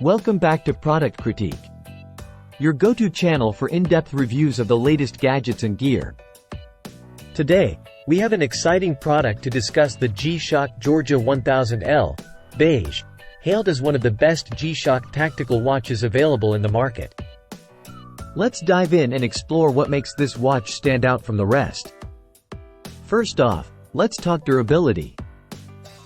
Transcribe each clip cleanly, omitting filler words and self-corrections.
Welcome back to Product Critique, your go-to channel for in-depth reviews of the latest gadgets and gear. Today, we have an exciting product to discuss: the G-Shock GA-1000L Beige, hailed as one of the best G-Shock tactical watches available in the market. Let's dive in and explore what makes this watch stand out from the rest. First off, let's talk durability.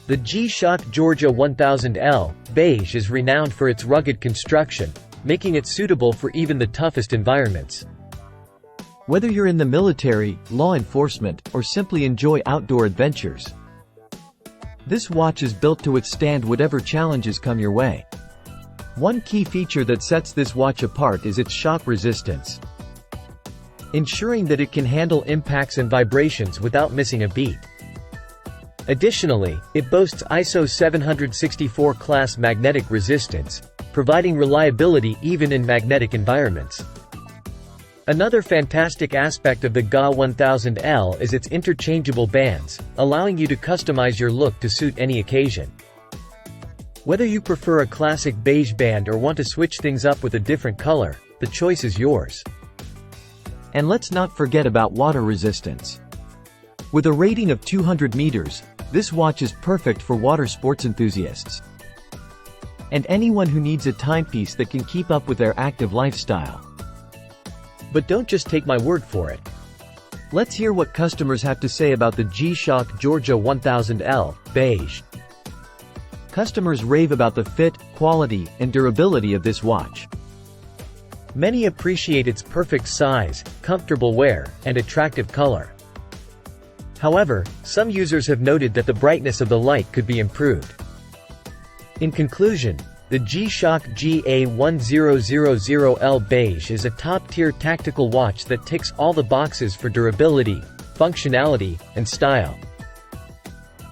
The G-Shock GA-1000L Beige is renowned for its rugged construction, making it suitable for even the toughest environments. Whether you're in the military, law enforcement, or simply enjoy outdoor adventures, this watch is built to withstand whatever challenges come your way. One key feature that sets this watch apart is its shock resistance, ensuring that it can handle impacts and vibrations without missing a beat. Additionally, it boasts ISO 764 class magnetic resistance, providing reliability even in magnetic environments. Another fantastic aspect of the GA-1000L is its interchangeable bands, allowing you to customize your look to suit any occasion. Whether you prefer a classic beige band or want to switch things up with a different color, the choice is yours. And let's not forget about water resistance. With a rating of 200 meters, this watch is perfect for water sports enthusiasts and anyone who needs a timepiece that can keep up with their active lifestyle. But don't just take my word for it. Let's hear what customers have to say about the G-Shock GA-1000L Beige. Customers rave about the fit, quality, and durability of this watch. Many appreciate its perfect size, comfortable wear, and attractive color. However, some users have noted that the brightness of the light could be improved. In conclusion, the G-Shock GA-1000L Beige is a top-tier tactical watch that ticks all the boxes for durability, functionality, and style.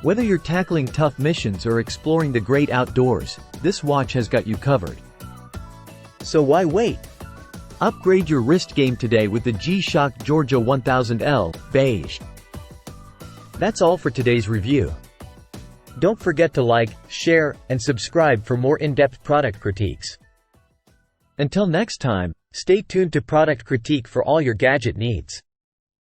Whether you're tackling tough missions or exploring the great outdoors, this watch has got you covered. So why wait? Upgrade your wrist game today with the G-Shock GA-1000L Beige. That's all for today's review. Don't forget to like, share, and subscribe for more in-depth product critiques. Until next time, stay tuned to Product Critique for all your gadget needs.